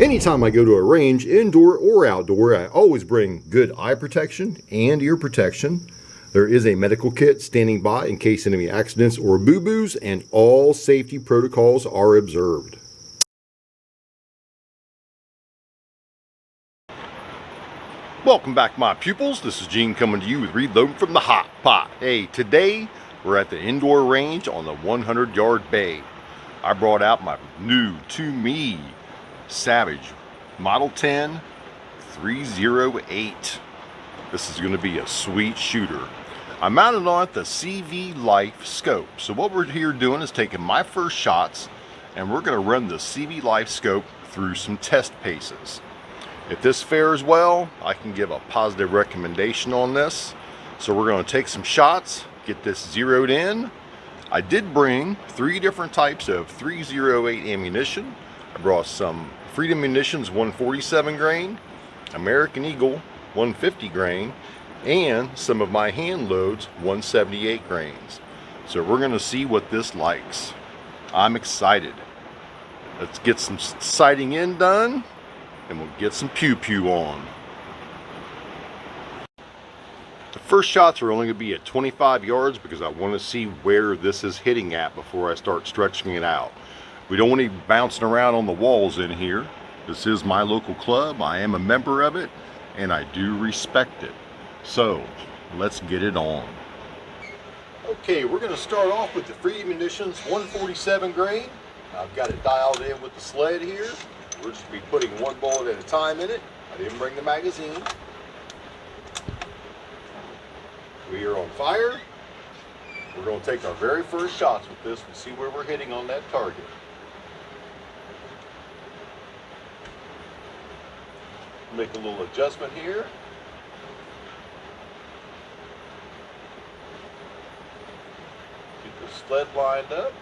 Anytime I go to a range, indoor or outdoor, I always bring good eye protection and ear protection. There is a medical kit standing by in case of any accidents or boo-boos, and all safety protocols are observed. Welcome back, my pupils. This is Gene coming to you with Reloading from the Hot Pot. Hey, today we're at the indoor range on the 100-yard bay. I brought out my new, to me, Savage Model 10 308. This is going to be a sweet shooter. I mounted on it the Cvlife scope. So what we're here doing is taking my first shots, and we're going to run the Cvlife scope through some test paces. If this fares well, I can give a positive recommendation on this. So we're going to take some shots, get this zeroed in. I did bring 3 different types of 308 ammunition. I brought some Freedom Munitions 147 grain, American Eagle 150 grain, and some of my hand loads 178 grains. So we're going to see what this likes. I'm excited. Let's get some sighting in done, and we'll get some pew-pew on. The first shots are only going to be at 25 yards because I want to see where this is hitting at before I start stretching it out. We don't want to be bouncing around on the walls in here. This is my local club. I am a member of it, and I do respect it. So let's get it on. Okay, we're going to start off with the Freedom Munitions 147 grain. I've got it dialed in with the sled here. We're just going to be putting 1 bullet at a time in it. I didn't bring the magazine. We are on fire. We're going to take our very first shots with this and see where we're hitting on that target. Make a little adjustment here. Get the sled lined up.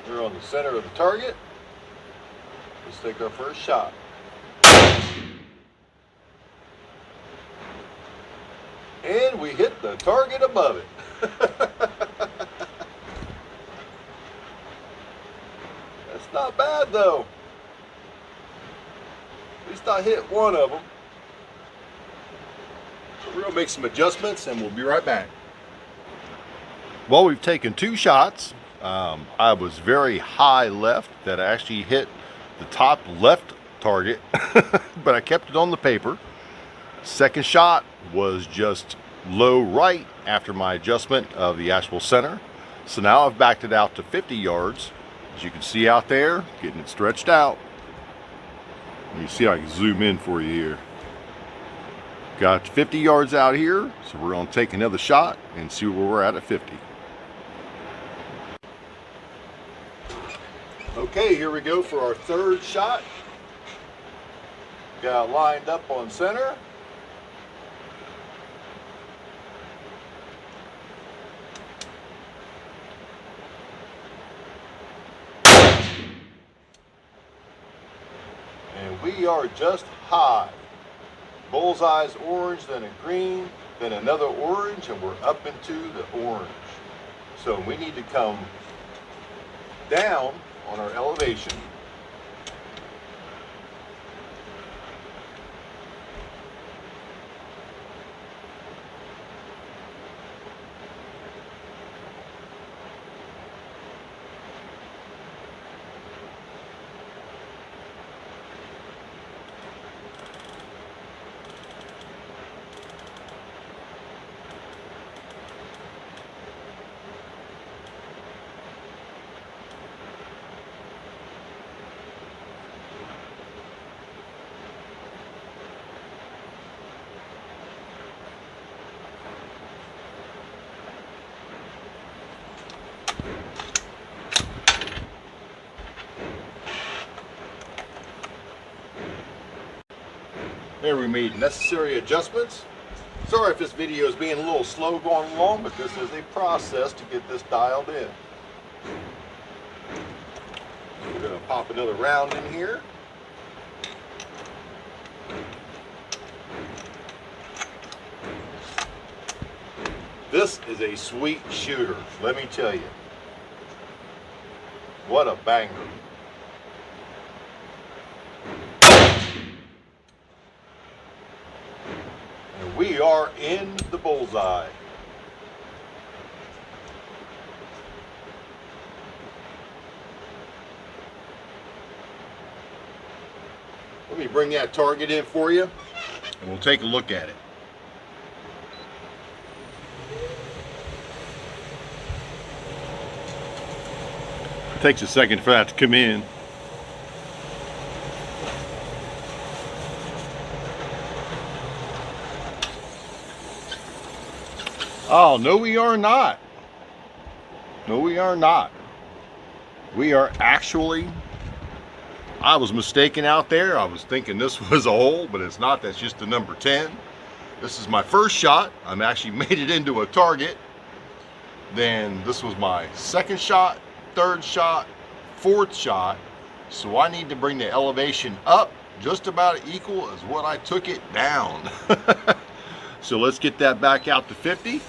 We're on the center of the target. Let's take our first shot. And we hit the target above it. That's not bad though. At least I hit one of them. So we're going to make some adjustments and we'll be right back. Well, we've taken 2 shots. I was very high left that I actually hit the top left target, but I kept it on the paper. Second shot was just low right after my adjustment of the actual center. So now I've backed it out to 50 yards. As you can see out there, getting it stretched out. You see, I can zoom in for you here. Got 50 yards out here, so we're going to take another shot and see where we're at 50. Okay, here we go for our third shot. Got it lined up on center. And we are just high. Bullseye's orange, then a green, then another orange, and we're up into the orange. So we need to come down on our elevation. There, we made necessary adjustments. Sorry if this video is being a little slow going along, but this is a process to get this dialed in. Pop another round in here. This is a sweet shooter, let me tell you. What a banger. And we are in the bullseye. Let me bring that target in for you, and we'll take a look at it. It takes a second for that to come in. Oh, no we are not. No we are not. We are actually, I was mistaken out there. I was thinking this was a hole, but it's not. That's just the number 10. This is my first shot. I'm actually made it into a target. Then this was my second shot, third shot, fourth shot. So I need to bring the elevation up just about equal as what I took it down. So let's get that back out to 50.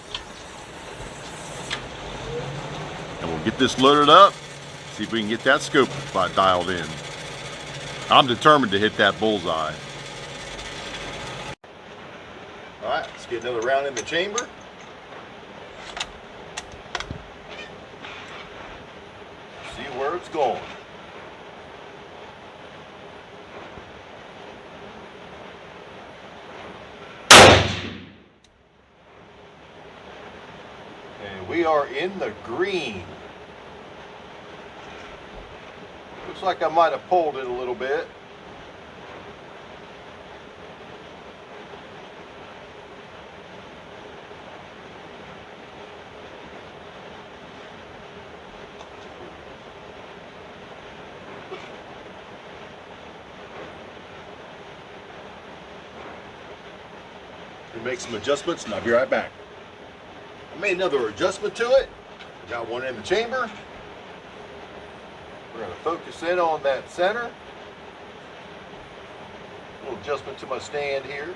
And we'll get this loaded up. See if we can get that scope dialed in. I'm determined to hit that bullseye. All right, let's get another round in the chamber. See where it's going. And we are in the green. Looks like I might have pulled it a little bit. We'll make some adjustments and I'll be right back. I made another adjustment to it. Got one in the chamber. We're going to focus in on that center. A little adjustment to my stand here.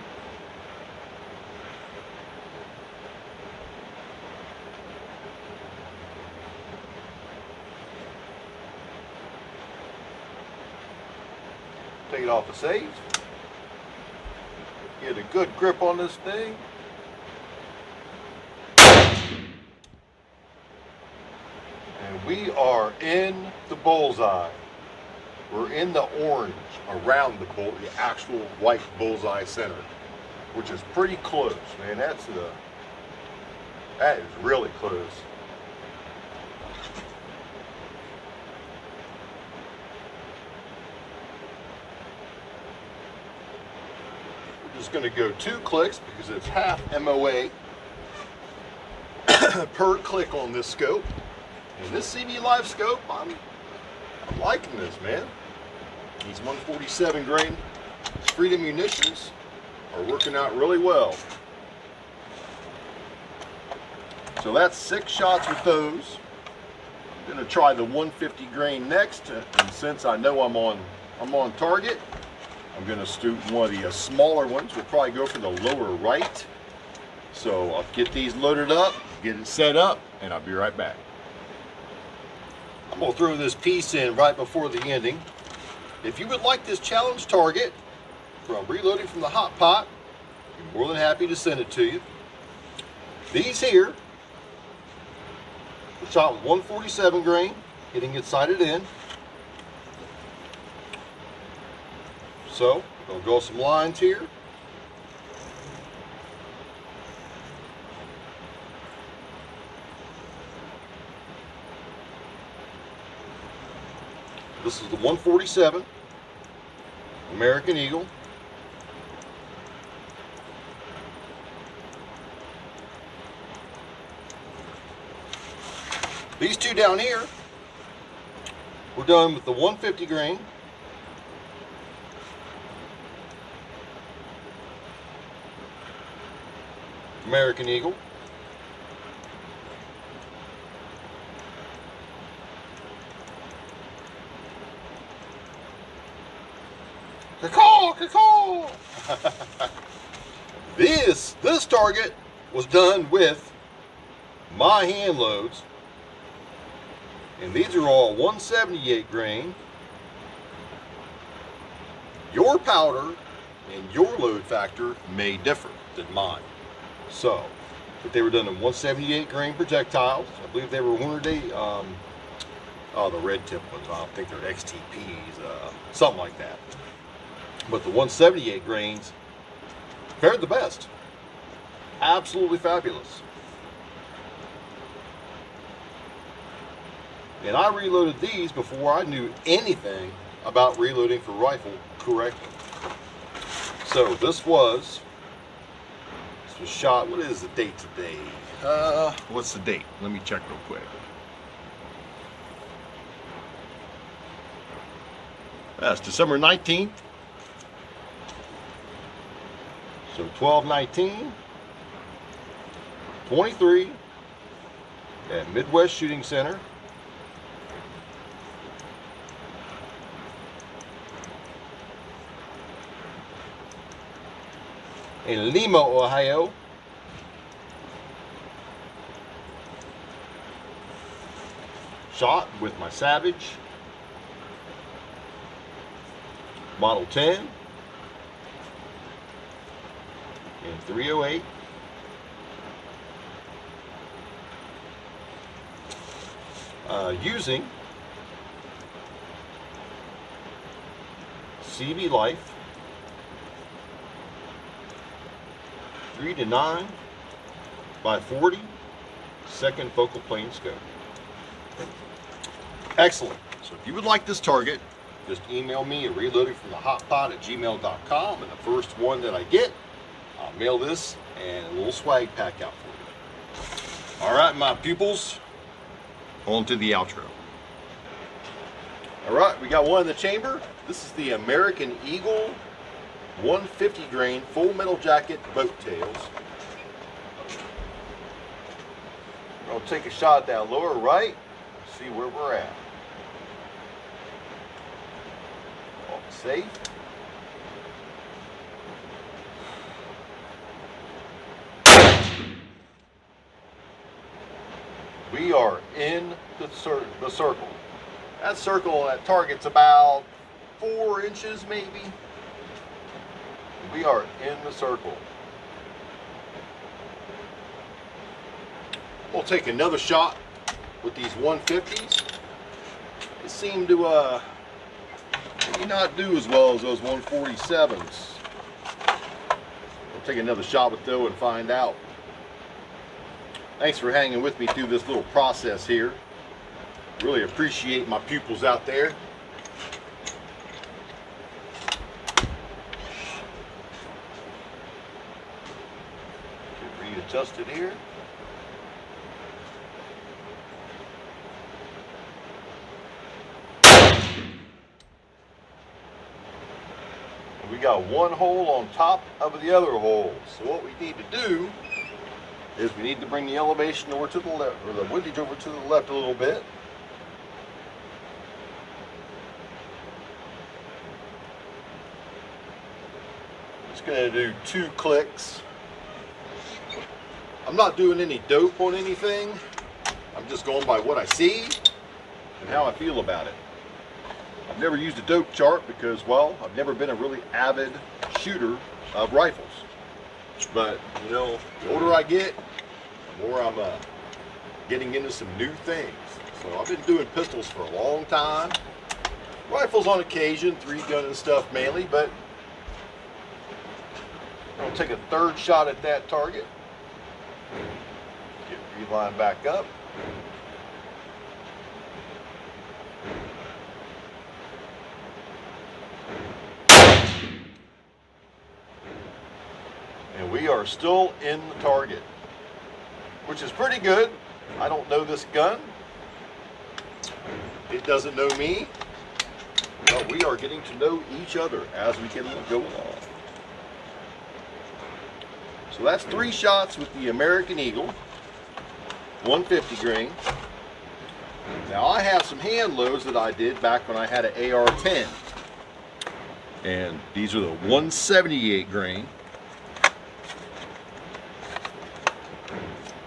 Take it off the sage. Get a good grip on this thing. And we are in the bullseye. We're in the orange around the actual white bullseye center, which is pretty close, man. That is really close. We're just going to go 2 clicks because it's half MOA per click on this scope. And this Cvlife scope, I'm liking this, man. These 147 grain Freedom munitions are working out really well. So that's 6 shots with those. I'm gonna try the 150 grain next, and since I know I'm on target, I'm gonna shoot one of the smaller ones. We'll probably go for the lower right. So I'll get these loaded up, get it set up, and I'll be right back. I'm going to throw this piece in right before the ending. If you would like this challenge target from reloading from the hot pot, I'm more than happy to send it to you. These here are shot with 147 grain, getting it sighted in. So, I'm going to draw some lines here. This is the 147 American Eagle. These two down here, we're done with the 150 grain. American Eagle. caw. This target was done with my hand loads, and these are all 178 grain. Your powder and your load factor may differ than mine. So, but they were done in 178 grain projectiles. I believe they were winter day. The red tip ones. I don't think they're XTPs, something like that. But the 178 grains fared the best. Absolutely fabulous. And I reloaded these before I knew anything about reloading for rifle correctly. So this was shot, what is the date today? What's the date? Let me check real quick. That's December 19th. So 12/19/23 at Midwest Shooting Center. In Lima, Ohio. Shot with my Savage Model 10 in 308. Using Cvlife 3 to 9 by 40 second focal plane scope. Excellent. So if you would like this target, just email me at reloadingfromthehotpot@gmail.com, and the first one that I get, I'll mail this and a little swag pack out for you. All right, my pupils, on to the outro. All right, we got one in the chamber. This is the American Eagle 150 grain full metal jacket boat tails. I'll take a shot down lower right, see where we're at. All safe. We are in the circle. That circle, that target's about 4 inches maybe. We are in the circle. We'll take another shot with these 150s. They seem to maybe not do as well as those 147s. We'll take another shot with those and find out. Thanks for hanging with me through this little process here. Really appreciate my pupils out there. Get readjusted here. We got one hole on top of the other hole. So what we need to do is we need to bring the elevation over to the left, or the windage over to the left a little bit. Just going to do 2 clicks. I'm not doing any dope on anything. I'm just going by what I see and how I feel about it. I've never used a dope chart because, well, I've never been a really avid shooter of rifles. But, you know, the older I get, the more I'm getting into some new things. So I've been doing pistols for a long time. Rifles on occasion, 3-gun and stuff mainly, but I'll take a third shot at that target. Get relined back up. And we are still in the target, which is pretty good. I don't know this gun. It doesn't know me. But we are getting to know each other as we can go along. So that's 3 shots with the American Eagle 150 grain. Now I have some hand loads that I did back when I had an AR-10. And these are the 178 grain.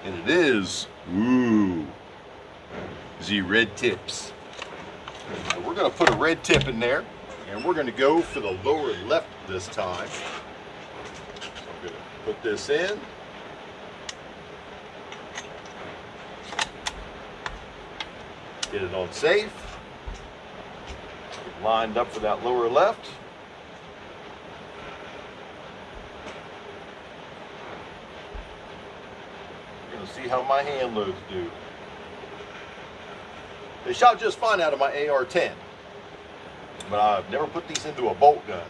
And it is, ooh, the red tips. So we're going to put a red tip in there, and we're going to go for the lower left this time. So I'm going to put this in. Get it on safe. Get lined up for that lower left. We're going to see how my hand loads do. They shot just fine out of my AR-10, but I've never put these into a bolt gun.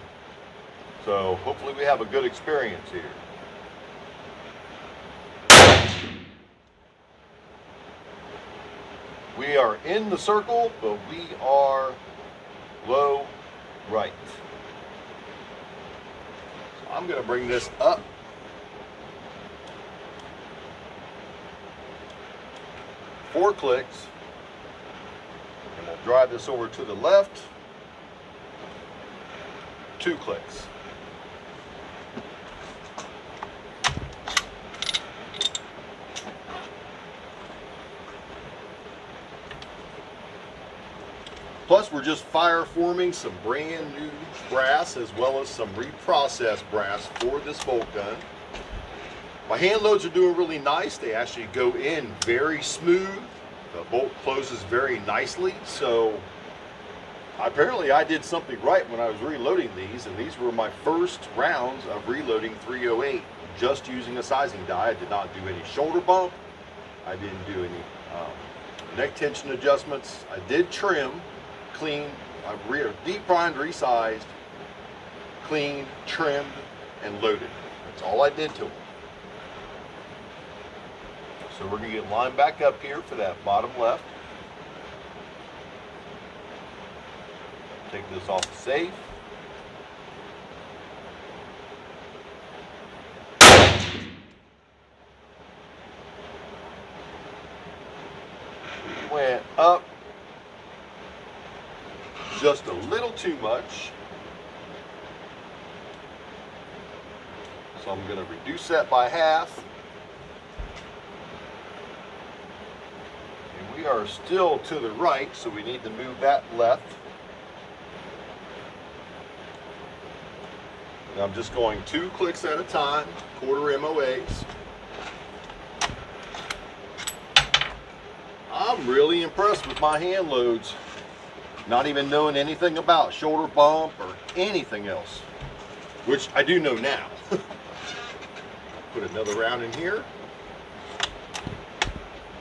So hopefully we have a good experience here. We are in the circle, but we are low right. So I'm going to bring this up. Four clicks. And we'll drive this over to the left. 2 clicks. Plus, we're just fire forming some brand new brass as well as some reprocessed brass for this bolt gun. My hand loads are doing really nice. They actually go in very smooth. The bolt closes very nicely. So apparently I did something right when I was reloading these, and these were my first rounds of reloading 308 just using a sizing die. I did not do any shoulder bump. I didn't do any neck tension adjustments. I did trim, clean, deep primed, resized, cleaned, trimmed, and loaded. That's all I did to them. So we're going to get lined back up here for that bottom left. Take this off the safe. We went up just a little too much. So I'm going to reduce that by half. And we are still to the right, so we need to move that left. And I'm just going 2 clicks at a time, quarter MOAs. I'm really impressed with my hand loads. Not even knowing anything about shoulder bump or anything else, which I do know now. Put another round in here.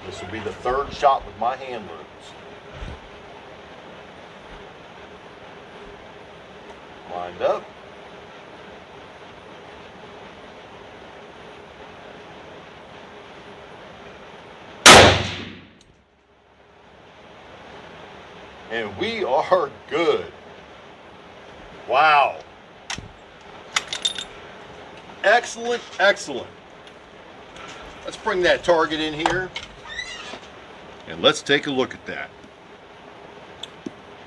This will be the 3rd shot with my hand loads. Lined up. And we are good. Wow. Excellent, excellent. Let's bring that target in here and let's take a look at that.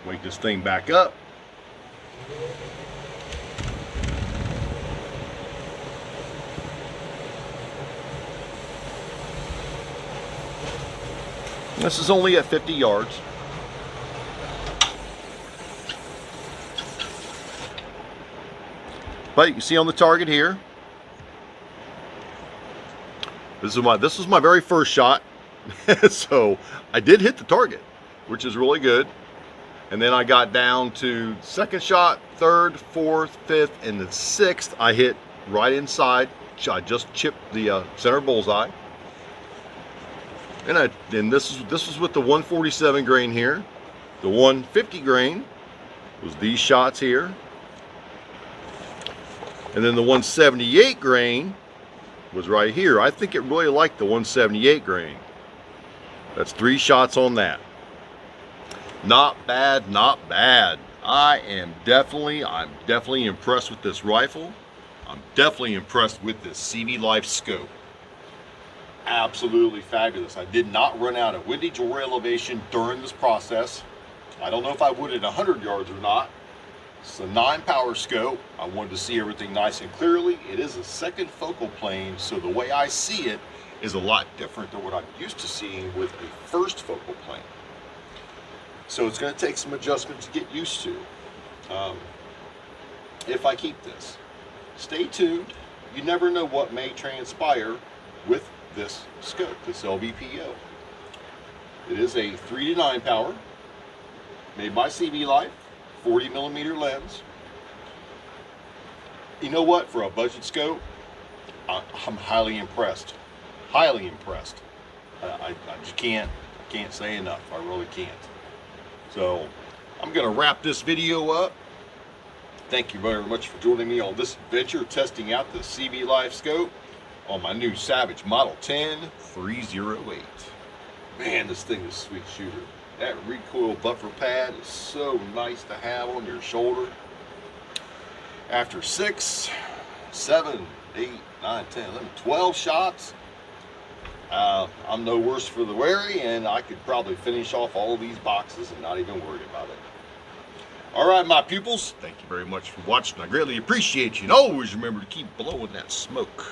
Wake this thing back up. This is only at 50 yards. But you can see on the target here, this was my very first shot. So I did hit the target, which is really good. And then I got down to 2nd shot, 3rd, 4th, 5th, and the 6th I hit right inside. I just chipped the center bullseye. And this was with the 147 grain here. The 150 grain was these shots here. And then the 178 grain was right here. I think it really liked the 178 grain. That's 3 shots on that. Not bad, not bad. I'm definitely impressed with this rifle. I'm definitely impressed with this Cvlife scope. Absolutely fabulous. I did not run out of windage or elevation during this process. I don't know if I would at 100 yards or not, It's a 9-power scope. I wanted to see everything nice and clearly. It is a second focal plane, so the way I see it is a lot different than what I'm used to seeing with a first focal plane. So it's going to take some adjustment to get used to if I keep this. Stay tuned. You never know what may transpire with this scope, this LVPO. It is a 3 to 9 power, made by Cvlife, 40mm lens. You know what? For a budget scope, I'm highly impressed. Highly impressed. I just can't say enough. I really can't. So I'm going to wrap this video up. Thank you very much for joining me on this adventure testing out the Cvlife scope on my new Savage Model 10 308. Man, this thing is a sweet shooter. That recoil buffer pad is so nice to have on your shoulder. After 6, 7, 8, 9, 10, 11, 12 shots, I'm no worse for the wear, and I could probably finish off all of these boxes and not even worry about it. Alright, my pupils, thank you very much for watching. I greatly appreciate you, and always remember to keep blowing that smoke.